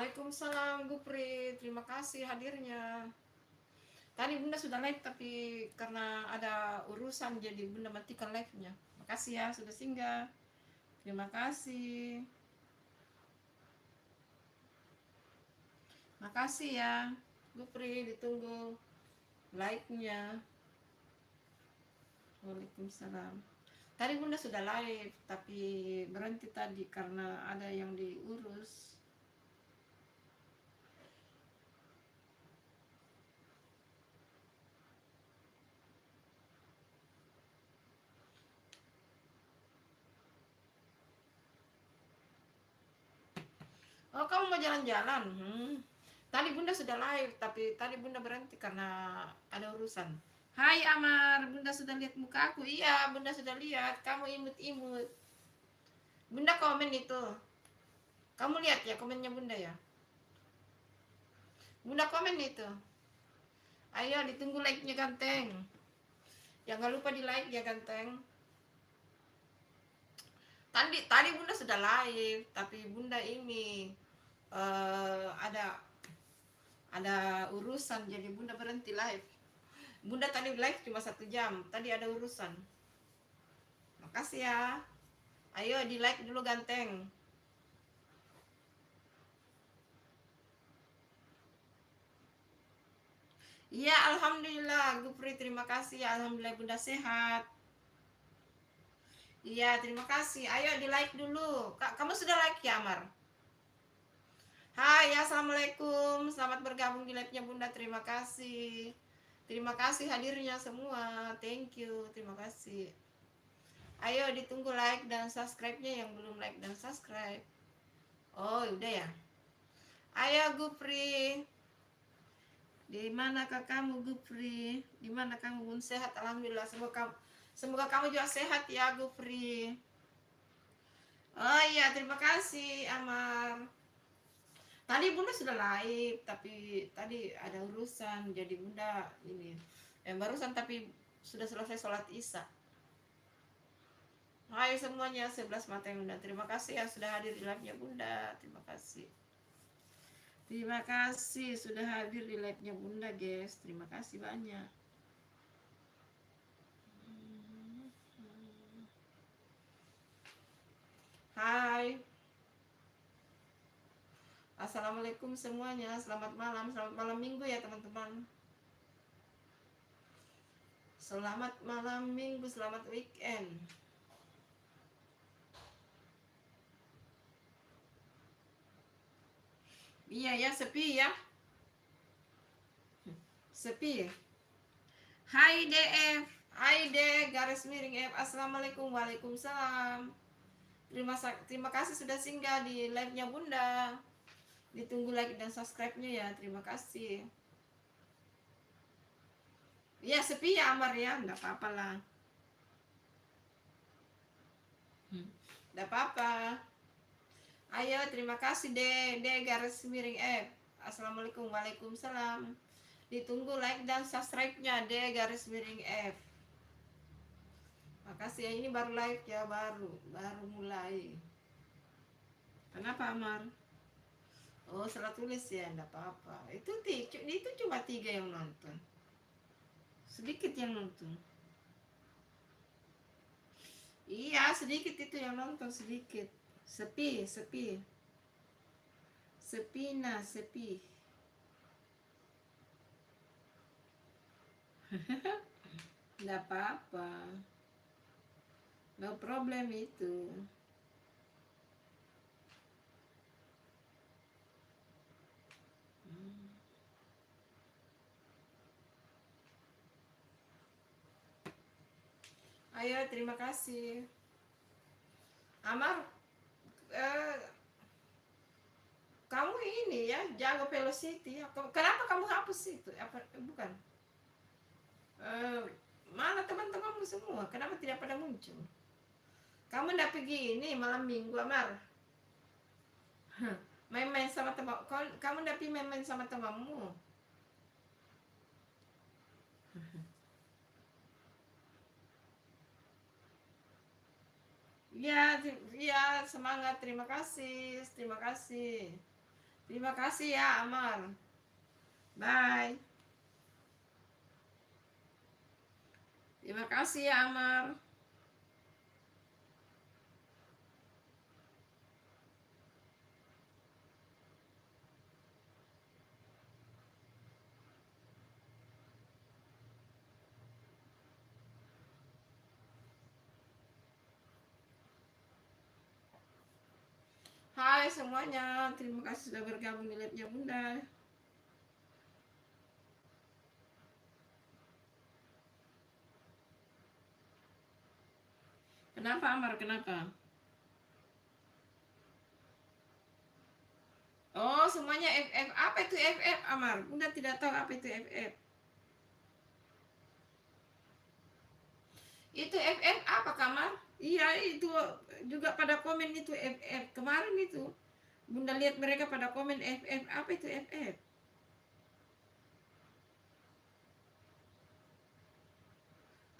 Waalaikumsalam Gupri, terima kasih hadirnya. Tadi Bunda sudah live tapi karena ada urusan jadi Bunda matikan live-nya. Makasih ya sudah singgah. Terima kasih. Makasih ya Gupri, ditunggu like-nya. Waalaikumsalam. Tadi Bunda sudah live tapi berhenti tadi karena ada yang diurus. Oh, kamu mau jalan-jalan? Tadi Bunda sudah live, tapi tadi Bunda berhenti karena ada urusan. Hai Amar, Bunda sudah lihat muka aku? Iya, Bunda sudah lihat. Kamu imut-imut. Bunda komen itu. Kamu lihat ya komennya Bunda ya? Bunda komen itu. Ayo ditunggu like-nya ganteng. Jangan lupa di like ya ganteng. Tadi Bunda sudah live, tapi Bunda ini ada urusan jadi Bunda berhenti live. Bunda tadi live cuma 1 jam, tadi ada urusan. Makasih ya. Ayo di like dulu ganteng. Iya, alhamdulillah Gupri, terima kasih. Alhamdulillah Bunda sehat. Iya, terima kasih. Ayo di like dulu. Kamu sudah like ya Amar? Hai, assalamualaikum. Selamat bergabung di live-nya Bunda. Terima kasih. Terima kasih hadirnya semua. Thank you. Terima kasih. Ayo ditunggu like dan subscribe-nya yang belum like dan subscribe. Oh, udah ya. Ayo Gupri. Di manakah kamu Gupri? Di mana kamu? Bun sehat alhamdulillah. Semoga kamu juga sehat ya Gupri. Oh iya, terima kasih Amar. Tadi Bunda sudah live, tapi tadi ada urusan jadi Bunda ini barusan tapi sudah selesai sholat Isya. Hai semuanya, 11 mata yang Bunda. Terima kasih yang sudah hadir di live-nya Bunda. Terima kasih. Terima kasih sudah hadir di live-nya Bunda, guys. Terima kasih banyak. Hai. Assalamualaikum semuanya. Selamat malam Minggu ya, teman-teman. Selamat malam Minggu, selamat weekend. Iya ya, sepi ya. Sepi. Hai DF, hai D garis miring F. Assalamualaikum, waalaikumsalam. Terima kasih sudah singgah di live-nya Bunda. Ditunggu like dan subscribe-nya ya. Terima kasih. Ya sepi ya Amar ya, enggak apa-apa lah. Enggak apa-apa. Ayo, terima kasih D garis miring F. Assalamualaikum, waalaikumsalam. Ditunggu like dan subscribe-nya D garis miring F. Makasih ya, ini baru live ya, baru mulai. Kenapa Amar? Oh, salah tulis ya, enggak apa-apa. Itu cuma 3 yang nonton. Sedikit yang nonton. Iya, sedikit itu yang nonton, sedikit. Sepi. Sepi. Enggak apa-apa. No problem itu. Ayo, terima kasih. Amar, kamu ini ya jago velocity. Kenapa kamu hapus itu? Apa bukan? Mana teman-temanmu semua? Kenapa tidak pada muncul? Kamu ndak pergi ini malam Minggu, Amar? Main-main sama teman. Kamu ndak pergi main-main sama temanmu? Ya, semangat. Terima kasih. Terima kasih ya Amar. Bye. Terima kasih ya Amar. Hai semuanya, terima kasih sudah bergabung di live-nya Bunda. Kenapa Amar? Kenapa? Oh, semuanya FF. Apa itu FF Amar? Bunda tidak tahu apa itu FF. Itu FF apa Kamar? Iya, itu juga pada komen itu FF. Kemarin itu Bunda lihat mereka pada komen FF. Apa itu FF?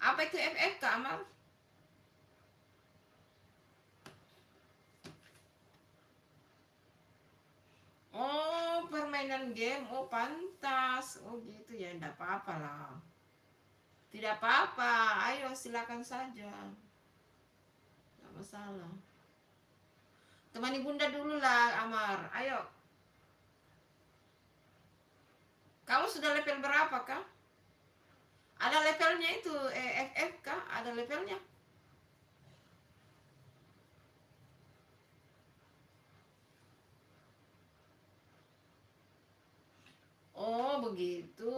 Apa itu FF Kamar? Oh, permainan game. Oh, pantas. Oh, gitu ya. Tidak apa-apa lah. Tidak apa-apa. Ayo, silakan saja. Tidak masalah. Temani Bunda dulu lah, Amar. Ayo. Kamu sudah level berapa, Kak? Ada levelnya itu, FF, Kak? Ada levelnya? Oh, begitu.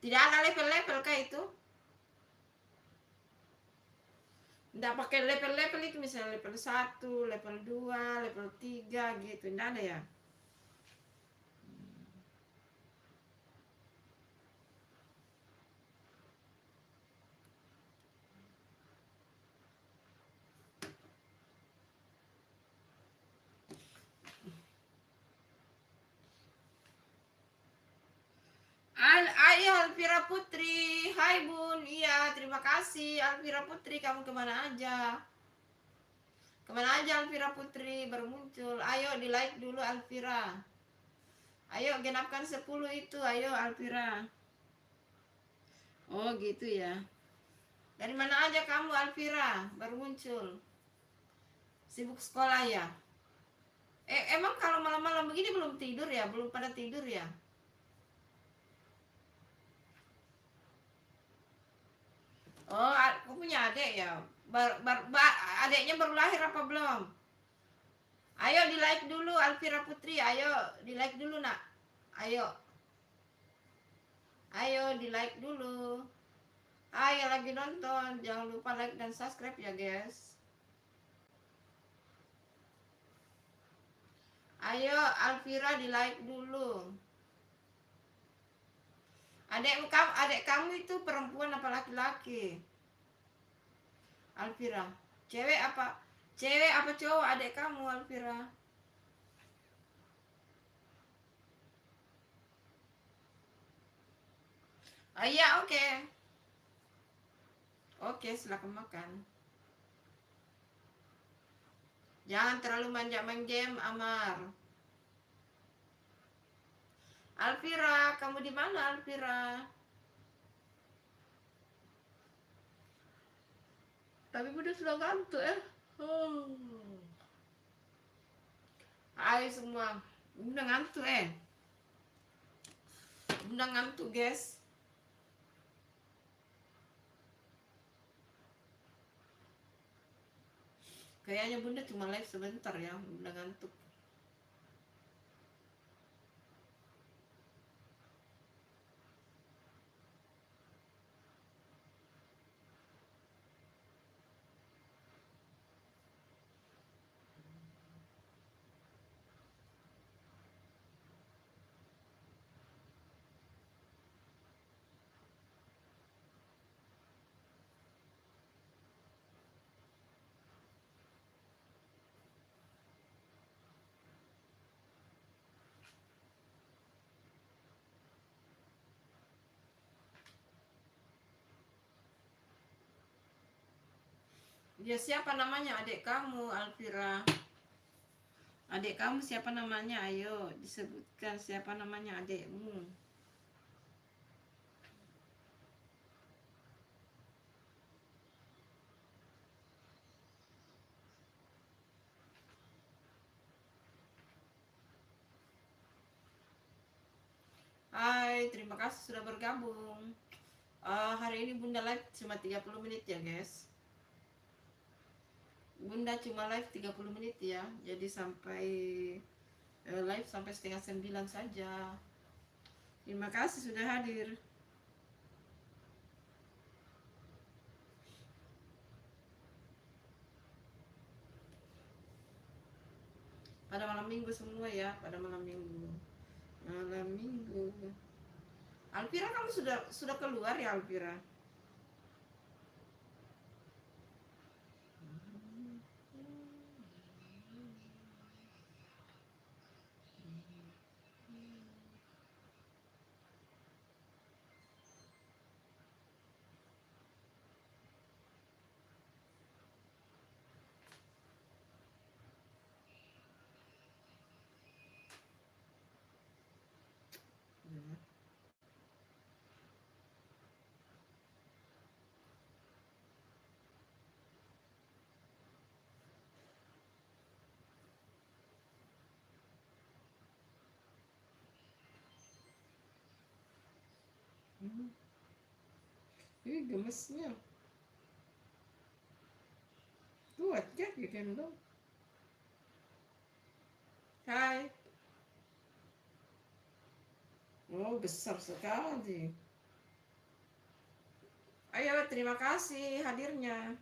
Tidak ada level-level, Kak, itu? Tidak pakai level-level itu, misalnya level 1, level 2, level 3, gitu. Tidak ada ya? Ayo Alvira Putri. Hai Bun. Iya, terima kasih Alvira Putri. Kamu kemana aja? Kemana aja Alvira Putri baru muncul. Ayo di like dulu Alvira. Ayo genapkan 10 itu. Ayo Alvira. Oh gitu ya. Dari mana aja kamu Alvira? Baru muncul. Sibuk sekolah ya? Emang kalau malam-malam begini belum tidur ya? Belum pada tidur ya? Oh, aku punya adik ya. Adiknya baru lahir apa belum? Ayo di like dulu Alvira Putri. Ayo di like dulu nak. Ayo. Ayo di like dulu. Ayo lagi nonton. Jangan lupa like dan subscribe ya guys. Ayo Alvira di like dulu. Adik kamu itu perempuan apa laki-laki? Alvira. Cewek apa? Cewek apa cowok adik kamu Alvira? Oh iya oke. Oke silakan makan. Jangan terlalu manja main game Amar. Alvira, kamu di mana Alvira? Tapi udah sudah ngantuk ya. Hai semua. Udah ngantuk Udah ngantuk guys. Kayaknya Bunda cuma live sebentar ya. Udah ngantuk. Dia siapa namanya adik kamu Alvira? Adik kamu siapa namanya? Ayo disebutkan siapa namanya adikmu. Hai, terima kasih sudah bergabung. Hari ini Bunda live cuma 30 menit ya guys. Bunda cuma live 30 menit ya. Jadi sampai live sampai setengah 9 saja. Terima kasih sudah hadir. Pada malam minggu semua ya, pada malam minggu. Malam minggu. Alvira, kamu sudah keluar ya Alvira? Ih, gemesnya. Kuat ya gendong. Hai. Oh, besar sekali. Ayo, terima kasih hadirnya.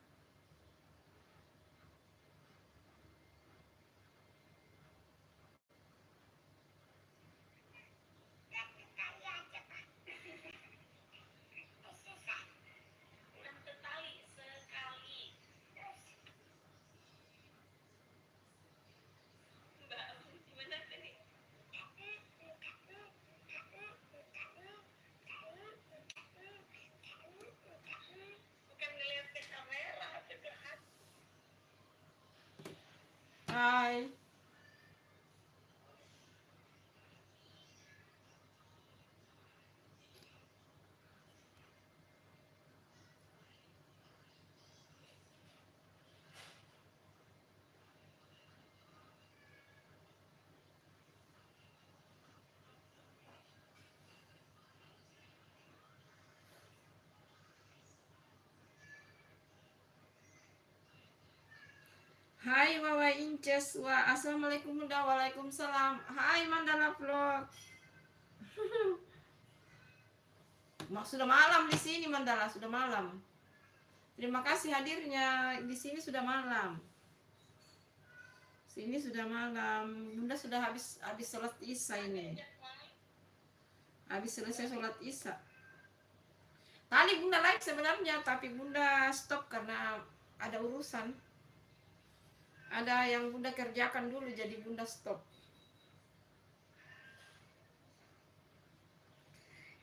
Hai. Hai Wawa Inces. Wah, assalamualaikum Bunda. Waalaikumsalam. Hai Mandala Vlog. Sudah malam di sini Mandala, sudah malam. Terima kasih hadirnya. Di sini sudah malam. Sini sudah malam. Bunda sudah habis sholat Isya ini. Habis selesai sholat Isya. Tadi Bunda live sebenarnya, tapi Bunda stop karena ada urusan. Ada yang Bunda kerjakan dulu, jadi Bunda stop.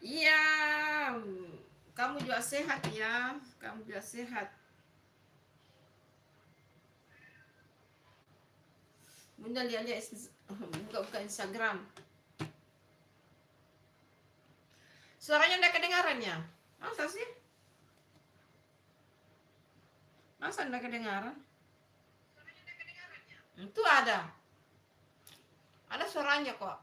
Iya, kamu juga sehat ya. Kamu juga sehat. Bunda lihat-lihat buka-buka Instagram. Suaranya enggak kedengaran ya? Masa sih? Masa enggak kedengaran? Itu ada. Ada suaranya kok.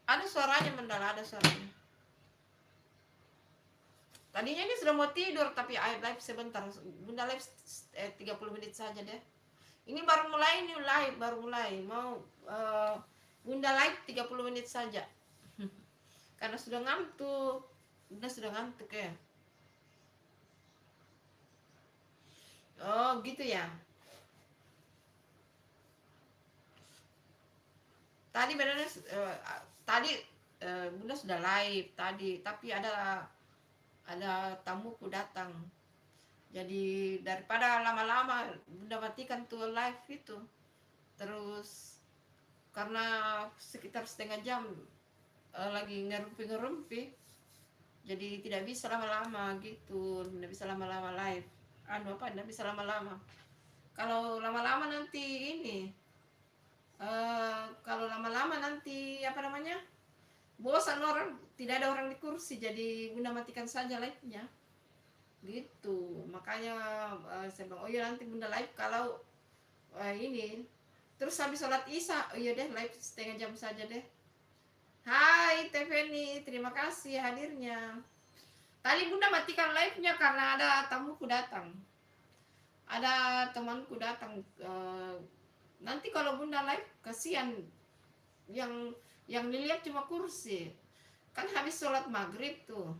Ada suaranya Mandala, ada suaranya. Tadinya ini sudah mau tidur, tapi live sebentar. Bunda live 30 menit saja deh. Ini baru mulai, ini live, baru mulai. Mau Bunda live 30 menit saja. Karena sudah ngantuk. Bunda sudah ngantuk ya. Oh gitu ya. Tadi benar tadi Bunda sudah live tadi, tapi ada tamuku datang. Jadi daripada lama-lama Bunda matikan tuh live itu. Terus karena sekitar setengah jam lagi ngerumpi-ngerumpi, jadi tidak bisa lama-lama gitu, tidak bisa lama-lama live. Tidak bisa lama-lama. Kalau lama-lama nanti ini, kalau lama-lama nanti apa namanya, bosan orang, tidak ada orang di kursi, jadi Bunda matikan saja live-nya gitu. Makanya saya bilang, oh iya nanti Bunda live kalau ini terus habis sholat isya, oh iya deh live setengah jam saja deh. Hai Teveni, terima kasih hadirnya. Tadi Bunda matikan live-nya karena ada tamuku datang, ada temanku datang. Nanti kalau Bunda live kasihan yang dilihat cuma kursi. Kan habis sholat maghrib tuh,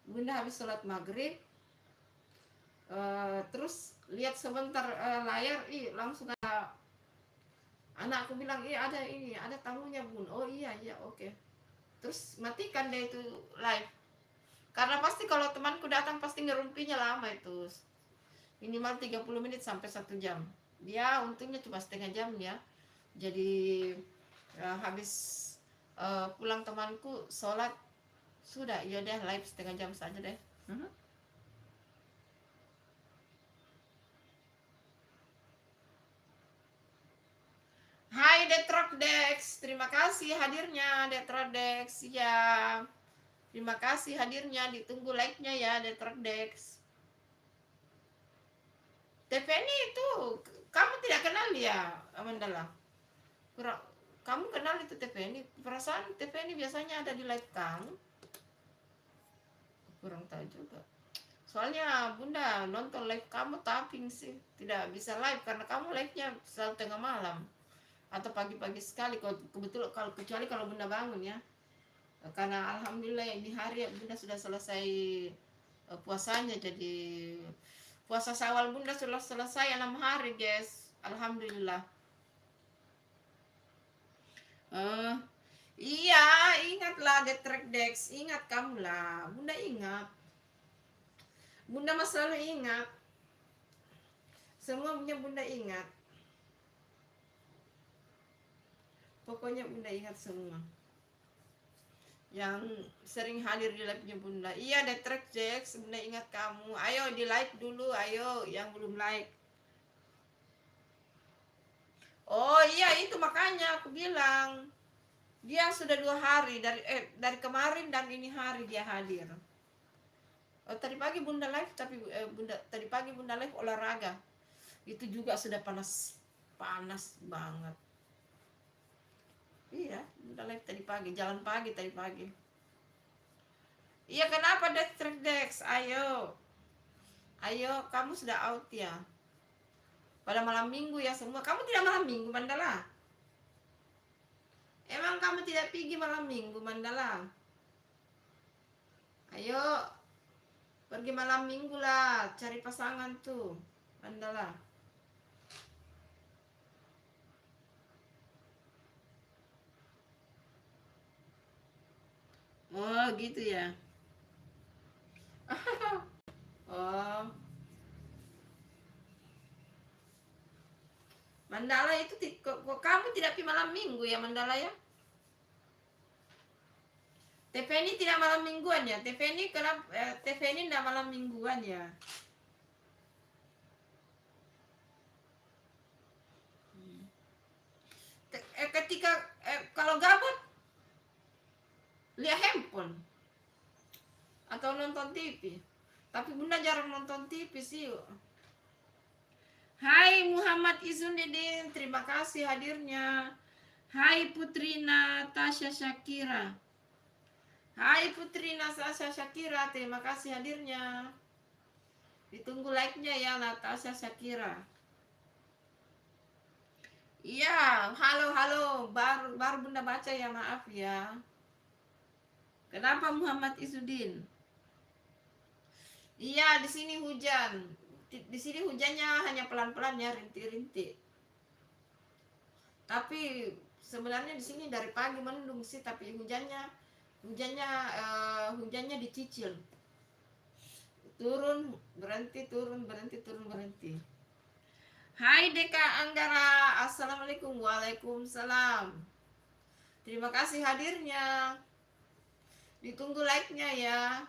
Bunda habis sholat maghrib, terus lihat sebentar layar, langsung ada anakku bilang, ada ini, ada tamunya Bun. Oh iya oke. Terus matikan deh itu live. Karena pasti kalau temanku datang pasti ngerumpinya lama itu. Minimal 30 menit sampai 1 jam. Dia untungnya cuma setengah jam ya. Jadi habis pulang temanku sholat, sudah iya deh live setengah jam saja deh. Hai Detrodex, terima kasih hadirnya Detrodex ya. Terima kasih hadirnya, ditunggu like-nya ya Detrodex. TVNI itu kamu tidak kenal ya Amandala? Kamu kenal itu TVNI? Perasaan TVNI biasanya ada di live kamu? Kurang tahu juga. Soalnya Bunda nonton live kamu tapping sih, tidak bisa live karena kamu live-nya selalu tengah malam atau pagi-pagi sekali. Kebetulan kecuali kalau Bunda bangun ya. Karena alhamdulillah ini hari Bunda sudah selesai puasanya, jadi puasa Syawal Bunda sudah selesai 6 hari guys, alhamdulillah. Iya, ingatlah Dex, ingat kamu lah, Bunda ingat, Bunda mah selalu ingat, semua punya Bunda ingat, pokoknya Bunda ingat semua yang sering hadir di live-nya Bunda. Iya Dex, Bunda ingat kamu. Ayo di like dulu, ayo yang belum like. Oh iya itu makanya aku bilang dia sudah 2 hari dari kemarin dan ini hari dia hadir. Oh, tadi pagi Bunda live tapi tadi pagi Bunda live olahraga. Itu juga sudah panas banget. Iya, Bunda live tadi pagi, jalan pagi tadi pagi. Iya, kenapa Dex? Ayo. Ayo, kamu sudah out ya. Pada malam minggu ya semua. Kamu tidak malam minggu, Mandala? Emang kamu tidak pergi malam minggu, Mandala? Ayo, pergi malam minggu lah, cari pasangan tuh, Mandala. Oh, gitu ya. Oh. Mandala itu kok kamu tidak pergi malam minggu ya Mandala ya? TVNI tidak malam mingguan ya? TVNI kenapa? TVNI tidak malam mingguan ya? Ketika kalau gabut lihat handphone atau nonton TV. Tapi Bunda jarang nonton TV sih. Hai Muhammad Izzuddin, terima kasih hadirnya. Hai Putri Natasha Shakira. Hai Putri Natasha Shakira, terima kasih hadirnya. Ditunggu like-nya ya Natasha Shakira. Iya, halo, baru Bunda baca ya, maaf ya. Kenapa Muhammad Izzuddin? Iya, di sini hujan. Di sini hujannya hanya pelan-pelan ya, rintik-rintik. Tapi sebenarnya di sini dari pagi mendung sih, tapi hujannya dicicil. Turun, berhenti, turun, berhenti. Hai Deka Anggara, assalamualaikum. Waalaikumsalam. Terima kasih hadirnya. Ditunggu like-nya ya.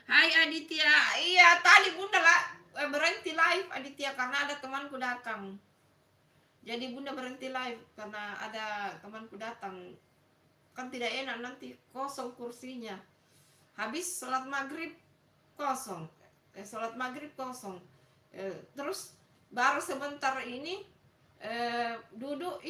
Hai Aditya. Iya, tadi Bunda lah berhenti live Aditya karena ada temanku datang. Jadi bunda berhenti live karena ada temanku datang. Kan tidak enak, nanti kosong kursinya. Habis sholat maghrib kosong. Sholat maghrib kosong. Terus baru sebentar ini duduk,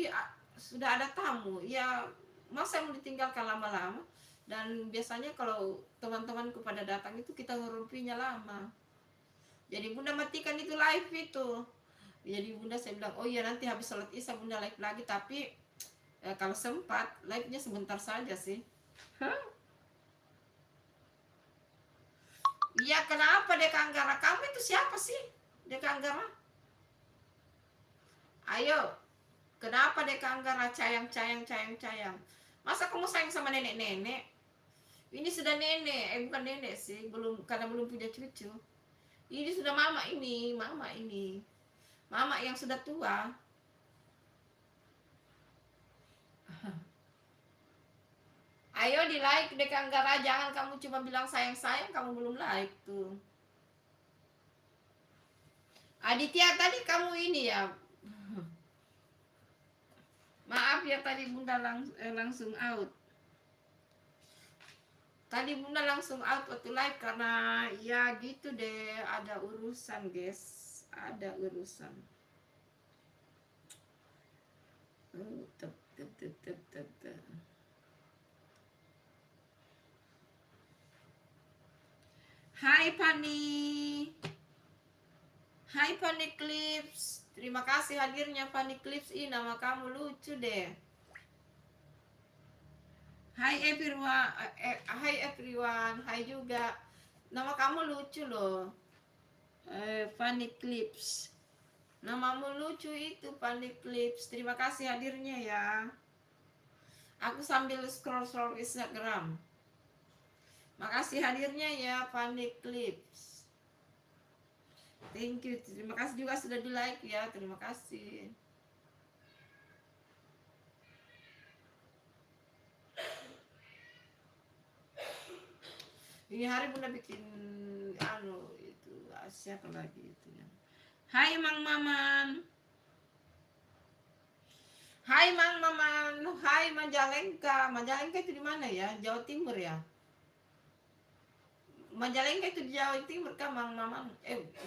sudah ada tamu. Ya masa mau ditinggalkan lama-lama. Dan biasanya kalau teman-temanku pada datang itu kita ngerumpinya lama. Jadi bunda matikan itu live itu. Jadi bunda saya bilang, oh iya nanti habis sholat isya bunda live lagi, tapi kalau sempat live-nya sebentar saja sih. Iya, kenapa Deka Anggara? Kamu itu siapa sih, Deka Anggara? Ayo, kenapa Deka Anggara cayang? Masa kamu sayang sama nenek-nenek? Ini sudah nenek, bukan nenek sih, belum, karena belum punya cucu. Ini sudah mama ini. Mama yang sudah tua. Ayo di like Deka Anggara, jangan kamu cuma bilang sayang-sayang, kamu belum like tuh. Aditya tadi kamu ini ya. Maaf ya tadi bunda langsung out. Tadi bunda langsung out waktu live karena ya gitu deh, ada urusan guys, ada urusan. Hai Fanny Clips, terima kasih hadirnya Fanny Clips. Ih, nama kamu lucu deh. Hai everyone, hai juga. Nama kamu lucu loh. Fanny Clips. Namamu lucu itu Fanny Clips. Terima kasih hadirnya ya. Aku sambil scroll Instagram. Makasih hadirnya ya Fanny Clips. Thank you. Terima kasih juga sudah di like ya. Terima kasih. Ini hari bunda bikin itu siapa lagi itu ya. Hai Mang Maman. Hai Mang Maman. Hai Majalengka. Majalengka itu di mana ya? Jawa Timur ya? Majalengka itu di Jawa Timur kan Mang Maman?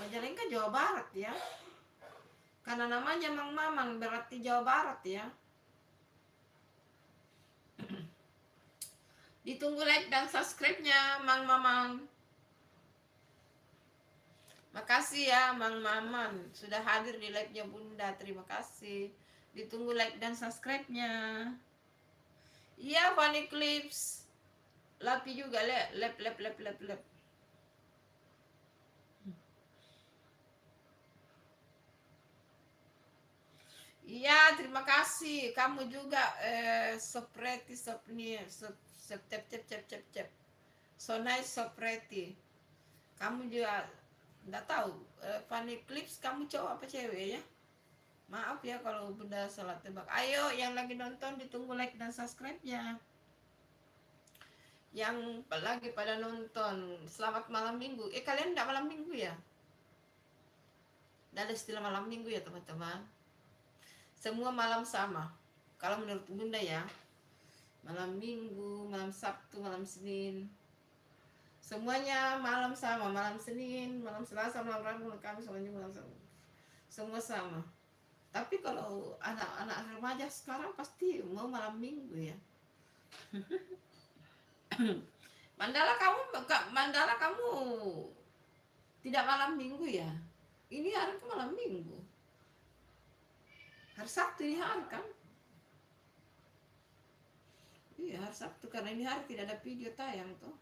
Majalengka Jawa Barat ya? Karena namanya Mang Maman berarti Jawa Barat ya. Ditunggu like dan subscribe-nya Mang Maman. Makasih ya Mang Maman sudah hadir di live-nya bunda. Terima kasih. Ditunggu like dan subscribe-nya. Iya Fanny Clips. Lapi juga lep. Iya, terima kasih. Kamu juga seperti cep. So nice seperti. Kamu juga enggak tahu Fanny Clips kamu cowok apa cewek ya? Maaf ya kalau bunda salah tebak. Ayo yang lagi nonton ditunggu like dan subscribe-nya. Yang lagi pada nonton, selamat malam minggu. Kalian enggak malam minggu ya? Enggak ada istilah malam minggu ya teman-teman. Semua malam sama. Kalau menurut bunda ya, malam minggu, malam Sabtu, malam Senin, semuanya malam sama. Malam Senin, malam Selasa, malam Rabu, malam Kamis, malam Jumat, malam Sabtu, semua sama. Tapi kalau anak-anak remaja sekarang pasti mau malam minggu ya. Mandala kamu tidak malam minggu ya? Ini hari ke malam minggu. Hari Sabtu ini hari kan? Iya hari Sabtu karena ini hari tidak ada video tayang tuh.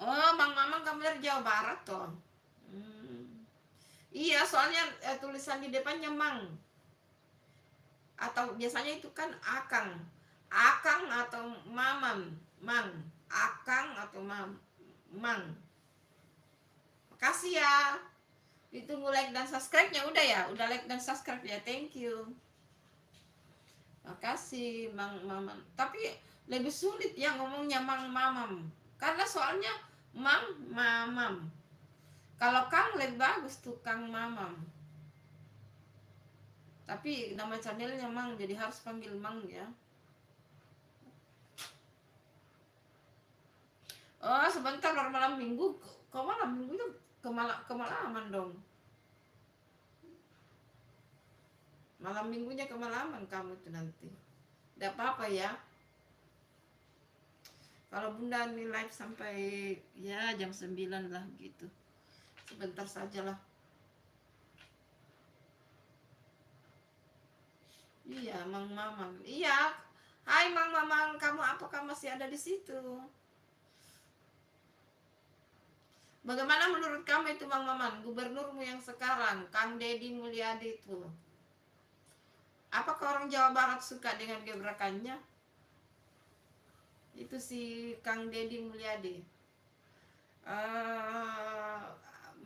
Oh Mang Mamang kamu dari Jawa Barat toh. Iya soalnya tulisan di depannya Mang. Atau biasanya itu kan Akang atau Mamam, Mang, Akang atau Mang. Makasih ya. Ditunggu like dan subscribe-nya udah ya, udah like dan subscribe ya, thank you. Makasih Mang Mamam. Tapi lebih sulit ya ngomongnya Mang Mamam. Karena soalnya mamam. Kalau Kang lebih bagus tuh Kang Mamam. Tapi nama channelnya Mang, jadi harus panggil Mang ya. Oh sebentar, baru malam minggu. Kok malam minggu itu kemalaman dong. Malam minggunya kemalaman kamu tuh nanti. Tidak apa-apa ya. Kalau Bunda nih live sampai ya jam 9 lah gitu. Sebentar saja lah. Iya, Mang Mamang. Iya. Hai Mang Mamang, kamu apakah masih ada di situ? Bagaimana menurut kamu itu Mang Maman, gubernurmu yang sekarang, Kang Deddy Mulyadi itu? Apakah orang Jawa Barat suka dengan gebrakannya? Itu si Kang Deddy Mulyadi.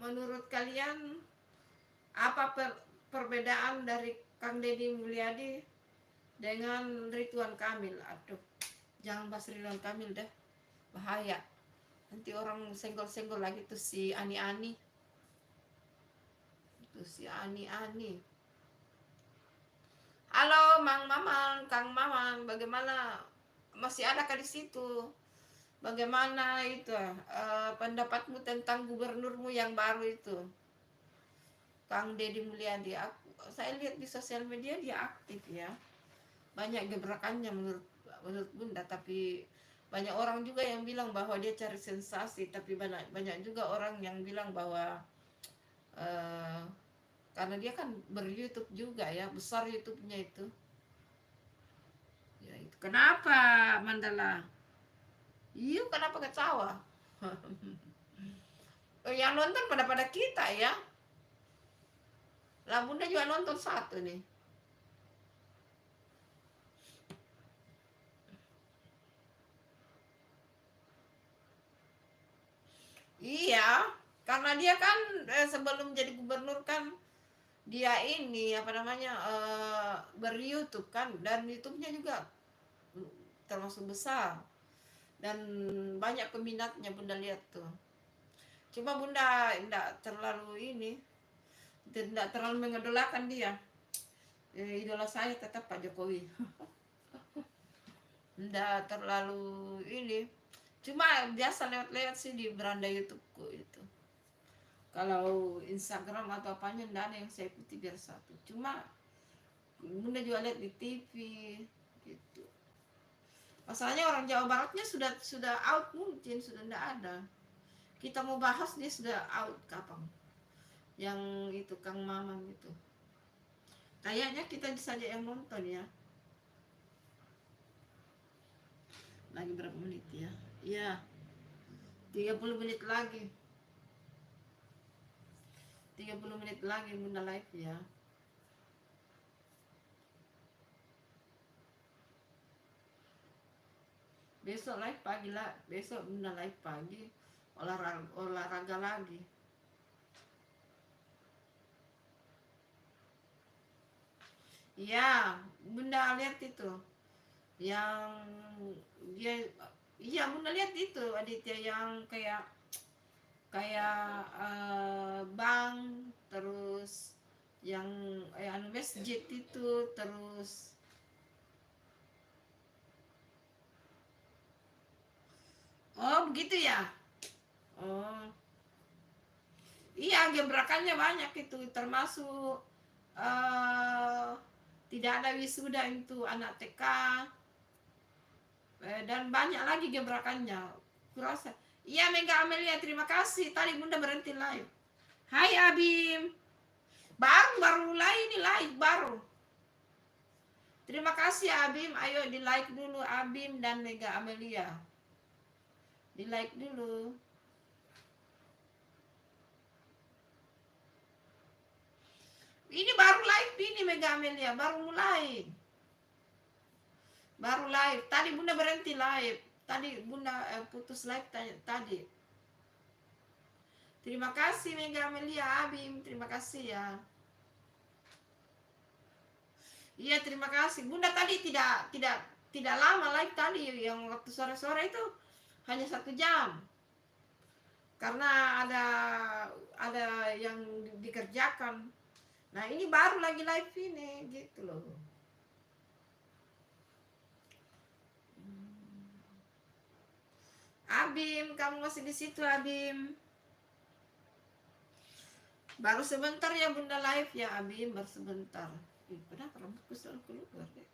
Menurut kalian apa perbedaan dari Kang Deddy Mulyadi dengan Ridwan Kamil? Aduh, jangan bahas Ridwan Kamil dah, bahaya. Nanti orang senggol-senggol lagi tuh si Ani-Ani. Tuh si Ani-Ani. Halo Mang Maman, Kang Maman, bagaimana? Masih adakah di situ? Bagaimana itu pendapatmu tentang gubernurmu yang baru itu? Kang Deddy Mulyadi. Saya lihat di sosial media dia aktif ya. Banyak gebrakannya menurut Bunda, tapi banyak orang juga yang bilang bahwa dia cari sensasi, tapi banyak juga orang yang bilang bahwa karena dia kan ber-YouTube juga ya, besar YouTube-nya itu. Ya itu. Kenapa Mandala? Iya, kenapa ketawa? Yang nonton pada kita ya. Lah Bunda juga nonton satu nih. Iya, karena dia kan sebelum jadi gubernur kan dia ini apa namanya ber-YouTube kan, dan YouTube-nya juga termasuk besar dan banyak peminatnya. Bunda lihat tuh. Cuma Bunda tidak terlalu ini, tidak terlalu mengedolakan dia. Idola saya tetap Pak Jokowi. Tidak terlalu ini. Cuma biasa lewat-lewat sih di beranda YouTubeku itu. Kalau Instagram atau apanya enggak ada yang saya ikuti biar satu. Cuma Bunda juga lihat di TV gitu. Masalahnya orang Jawa Baratnya sudah out, mungkin sudah enggak ada. Kita mau bahas dia sudah out kapan. Yang itu Kang Mamang itu. Kayaknya kita saja yang nonton ya. Lagi berapa menit ya? Iya. 30 menit lagi. 30 menit lagi Bunda live ya. Besok live pagi lah. Besok Bunda live pagi. Olahraga lagi. Iya, Bunda lihat itu. Yang dia, iya Bunda lihat itu Aditya yang kayak bank, terus yang masjid itu, terus oh begitu ya. Oh iya, gebrakannya banyak itu, termasuk tidak ada wisuda itu anak TK, dan banyak lagi gebrakannya kurasa. Iya Mega Amelia, terima kasih. Tadi Bunda berhenti live. Hai Abim. Baru mulai ini live baru. Terima kasih Abim. Ayo di like dulu Abim dan Mega Amelia. Di like dulu. Ini baru live ini Mega Amelia, baru mulai. Baru live. Tadi Bunda berhenti live. Tadi Bunda putus live tadi. Terima kasih Mega Amelia, Abim. Terima kasih ya. Iya, terima kasih. Bunda tadi tidak lama live tadi, yang waktu sore-sore itu hanya 1 jam karena ada yang dikerjakan. Nah ini baru lagi live ini gitu loh. Abim, kamu masih di situ Abim? Baru sebentar ya Bunda live ya Abim, baru sebentar. Kenapa rambutku selalu keluar deh?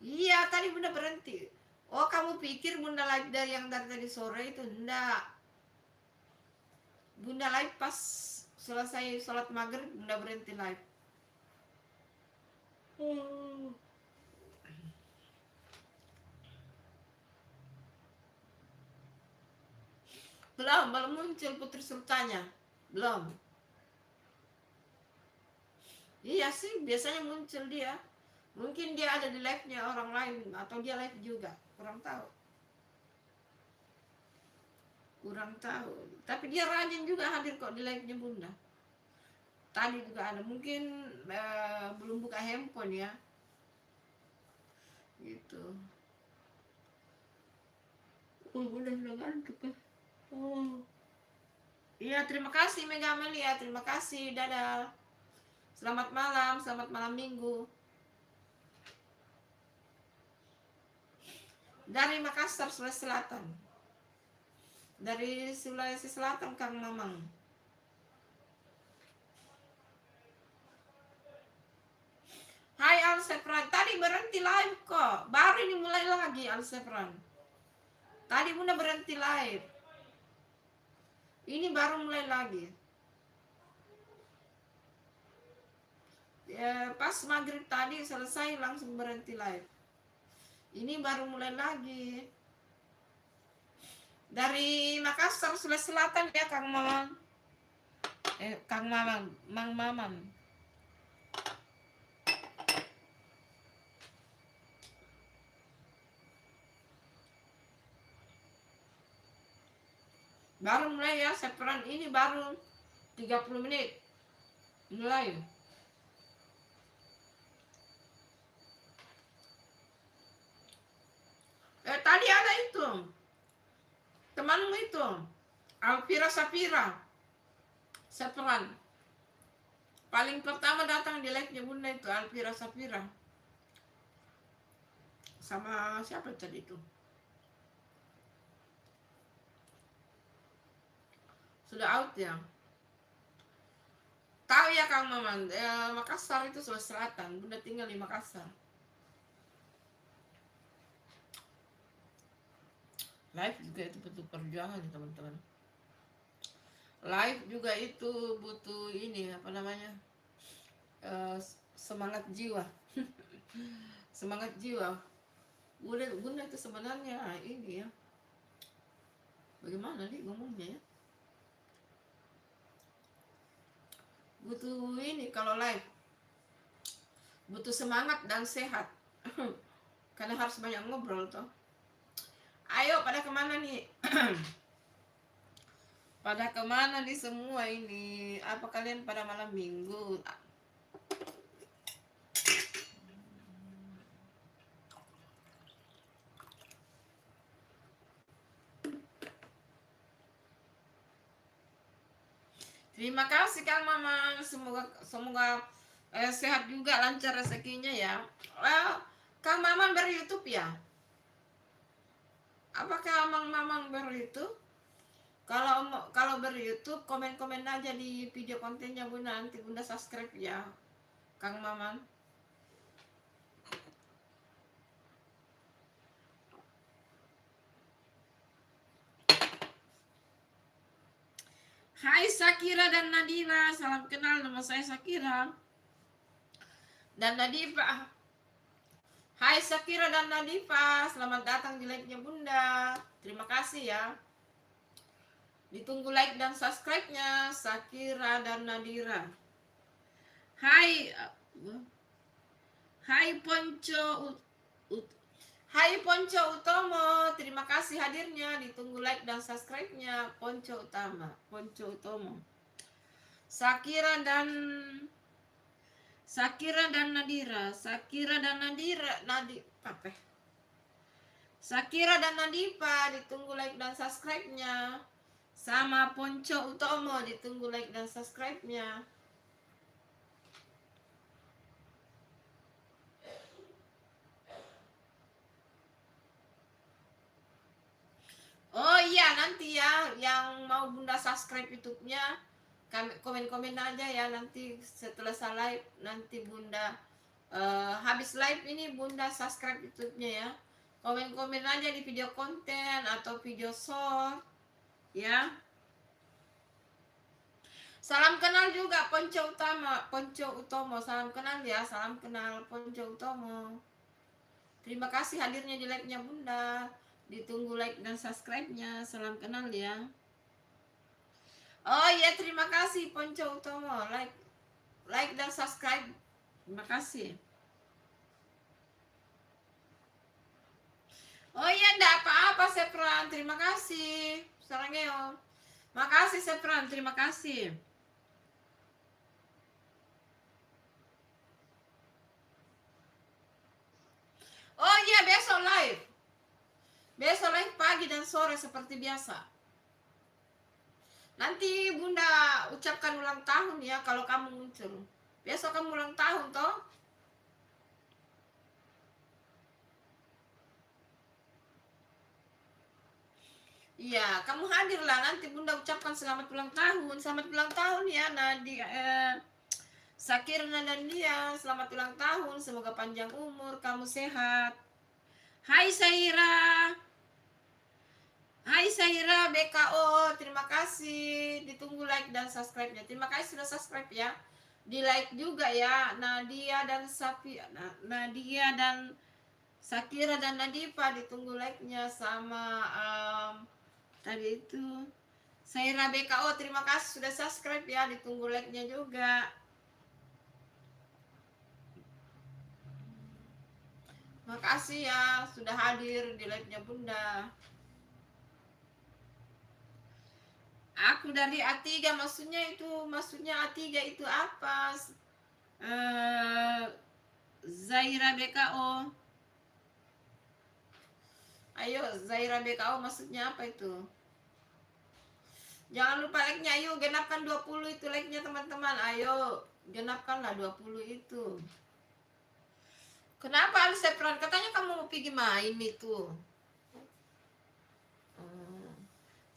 Iya tadi Bunda berhenti. Oh kamu pikir Bunda live dari yang dari tadi sore itu? Enggak. Bunda live pas selesai sholat maghrib Bunda berhenti live. Belum muncul Putri Sultannya. Belum. Iya sih biasanya muncul dia. Mungkin dia ada di live-nya orang lain atau dia live juga, kurang tahu. Tapi dia rajin juga hadir kok di live-nya Bunda. Tadi juga ada, mungkin belum buka handphone ya gitu. Bunda bilang ngantuk kan. Iya terima kasih Mega Amelia, terima kasih, dadah. Selamat malam minggu. Dari Makassar, Sulawesi Selatan. Dari Sulawesi Selatan Kang Mamang. Hai Alsefran, tadi berhenti live kok. Baru ini mulai lagi Alsefran. Tadi Bunda berhenti live. Ini baru mulai lagi. Ya, pas maghrib tadi selesai langsung berhenti live. Ini baru mulai lagi. Dari Makassar, Sulawesi Selatan ya Kang Mamang. Kang Mamang, Mang Mamang. Baru mulai ya, Seperan ini baru 30 menit mulai. Tadi ada itu temanmu itu Alvira Safira Seperan. Paling pertama datang di live-nya Bunda itu Alvira Safira. Sama siapa tadi itu? Sudah out ya. Tahu ya Kang Maman, Makassar itu Sulawesi Selatan. Bunda tinggal di Makassar. Live juga itu butuh perjuangan teman-teman. Live juga itu butuh ini apa namanya, semangat jiwa. Semangat jiwa. Bunda itu sebenarnya ini ya, bagaimana nih ngomongnya ya, butuh ini kalau live butuh semangat dan sehat. Karena harus banyak ngobrol toh. Ayo pada kemana nih? Pada kemana nih semua ini? Apa kalian pada malam minggu? Terima kasih Kang Mamang, semoga sehat juga, lancar rezekinya ya. Kang Mamang ber-YouTube ya? Apakah Mamang ber-YouTube? Kalau ber-YouTube komen-komen aja di video kontennya Bunda, nanti Bunda subscribe ya Kang Mamang. Hai Sakira dan Nadira, salam kenal, nama saya Sakira dan Nadifa. Hai Sakira dan Nadifa, selamat datang di live-nya Bunda. Terima kasih ya. Ditunggu like dan subscribe-nya Sakira dan Nadira. Hai Ponco Utomo, terima kasih hadirnya. Ditunggu like dan subscribe-nya Ponco Utomo. Sakira dan Nadira. Sakira dan Nadipa ditunggu like dan subscribe-nya. Sama Ponco Utomo ditunggu like dan subscribe-nya. Oh iya, nanti ya yang mau Bunda subscribe YouTube-nya komen-komen aja ya, nanti setelah saya live nanti Bunda habis live ini Bunda subscribe YouTube-nya ya. Komen-komen aja di video konten atau video short ya. Salam kenal juga Ponco Utomo, salam kenal ya, salam kenal Ponco Utomo. Terima kasih hadirnya di live-nya Bunda. Ditunggu like dan subscribe-nya. Salam kenal ya. Oh iya, terima kasih Ponco Utomo. Like dan subscribe. Terima kasih. Oh iya, enggak apa-apa Sepran. Terima kasih. Sarangeo. Makasih Sepran, terima kasih. Oh iya, besok live. Besok live pagi dan sore seperti biasa. Nanti Bunda ucapkan ulang tahun ya kalau kamu muncul. Besok kamu ulang tahun toh? Iya, kamu hadirlah nanti Bunda ucapkan selamat ulang tahun. Selamat ulang tahun ya Nadia, Sakirna dan dia. Selamat ulang tahun, semoga panjang umur, kamu sehat. Hai Saira. Hai Saira BKO, terima kasih. Ditunggu like dan subscribe-nya. Terima kasih sudah subscribe ya. Di like juga ya Nadia dan Nadia dan Sakira dan Nadipa, ditunggu like-nya sama tadi itu Saira BKO, terima kasih sudah subscribe ya, ditunggu like-nya juga. Makasih ya sudah hadir di live-nya Bunda. Aku dari A3, maksudnya A3 itu apa? Zaira BKO. Ayo Zaira BKO maksudnya apa itu? Jangan lupa like-nya, ayo genapkan 20 itu like-nya teman-teman. Ayo genapkanlah 20 itu. Kenapa Alsepran? Katanya kamu mau pergi main itu.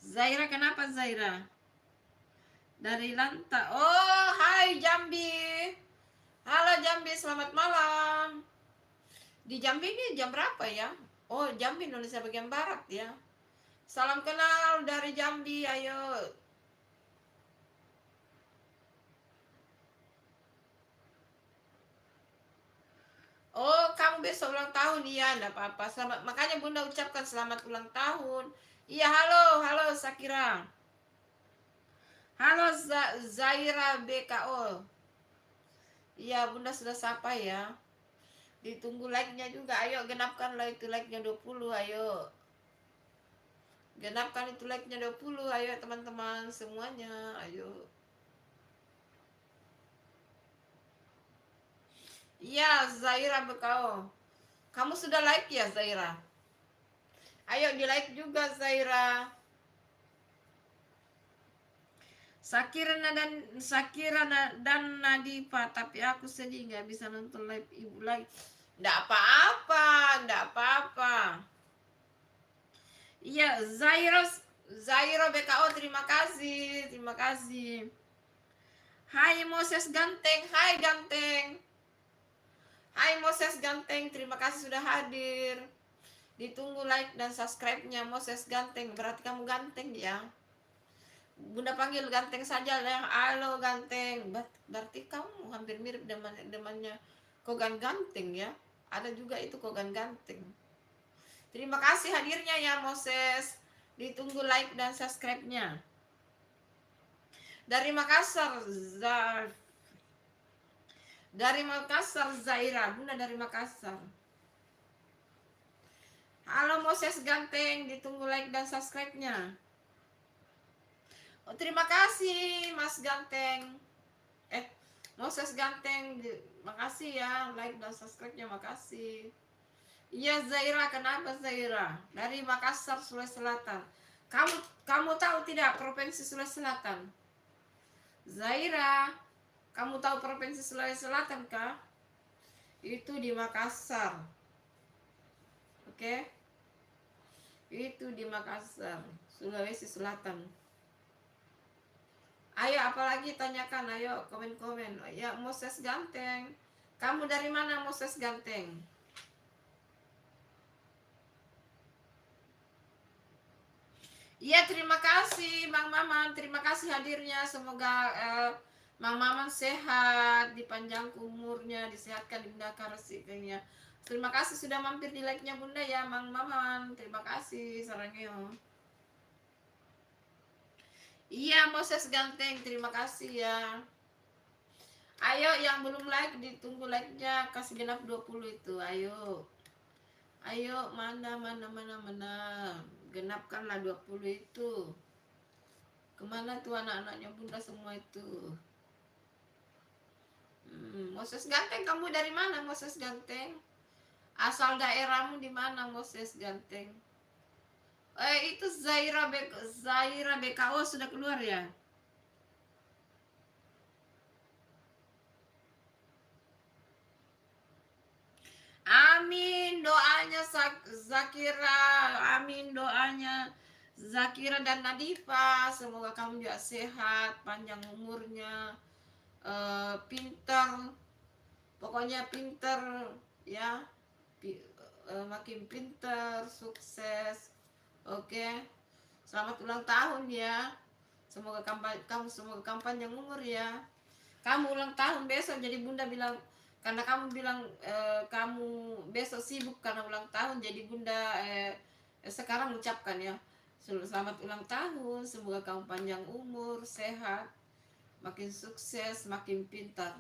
Zaira, kenapa Zaira? Dari Lanta. Oh, hai Jambi. Halo Jambi, selamat malam. Di Jambi ini jam berapa ya? Oh, Jambi Indonesia bagian barat ya. Salam kenal dari Jambi, ayo. Oh, kamu besok ulang tahun, iya, enggak apa-apa. Selamat, makanya Bunda ucapkan selamat ulang tahun. Iya, halo Sakira. Halo Zaira BKO. Iya, Bunda sudah sapa ya. Ditunggu like-nya juga. Ayo genapkan like itu like-nya 20, ayo. Genapkan itu like-nya 20, ayo teman-teman semuanya, ayo. Iya, Zaira BKO. Kamu sudah like ya, Zaira? Ayo di like juga, Zaira. Sakira dan Nadipa, tapi aku sedih nggak bisa nonton live ibu lagi. Nggak apa-apa. Iya, Zaira BKO, terima kasih. Hai Moses Ganteng, Hai Moses Ganteng, terima kasih sudah hadir. Ditunggu like dan subscribe-nya Moses Ganteng, berarti kamu ganteng ya. Bunda panggil ganteng saja lah. Halo ganteng. Berarti kamu hampir mirip demannya Kogan Ganteng ya. Ada juga itu Kogan Ganteng. Terima kasih hadirnya ya Moses. Ditunggu like dan subscribe-nya. Dari Makassar, Zaira. Bunda dari Makassar. Halo Moses Ganteng, ditunggu like dan subscribe-nya. Oh, terima kasih Mas Ganteng. Moses Ganteng, makasih ya like dan subscribe-nya, makasih. Iya Zaira, kenapa Zaira? Dari Makassar, Sulawesi Selatan. Kamu kamu tahu tidak Provinsi Sulawesi Selatan? Zaira, kamu tahu Provinsi Sulawesi Selatan kah? Itu di Makassar. Oke? Itu di Makassar, Sulawesi Selatan. Ayo apalagi tanyakan, ayo komen-komen. Ya Moses Ganteng. Kamu dari mana Moses Ganteng? Iya terima kasih Bang Maman, terima kasih hadirnya. Semoga Bang Maman sehat, dipanjang umurnya, disehatkan, dimudahkan rezekinya. Terima kasih sudah mampir di like-nya Bunda ya Bang Maman. Terima kasih sarangnya. Iya Moses Ganteng, terima kasih ya. Ayo yang belum like ditunggu like-nya, kasih genap 20 itu. Ayo. Ayo mana. Genapkanlah 20 itu. Kemana tuh anak-anaknya Bunda semua itu? Moses Ganteng, kamu dari mana Moses Ganteng? Asal daerahmu di mana Moses Ganteng? Itu Zaira BKO sudah keluar ya? Amin doanya Zakira, amin doanya Zakira dan Nadifa, semoga kamu juga sehat, panjang umurnya, pintar, pokoknya pintar ya, makin pintar, sukses. Oke, selamat ulang tahun ya, semoga kamu panjang umur ya. Kamu ulang tahun besok, jadi Bunda bilang, karena kamu bilang kamu besok sibuk karena ulang tahun, jadi Bunda sekarang ucapkan ya, selamat ulang tahun, semoga kamu panjang umur, sehat, makin sukses, makin pintar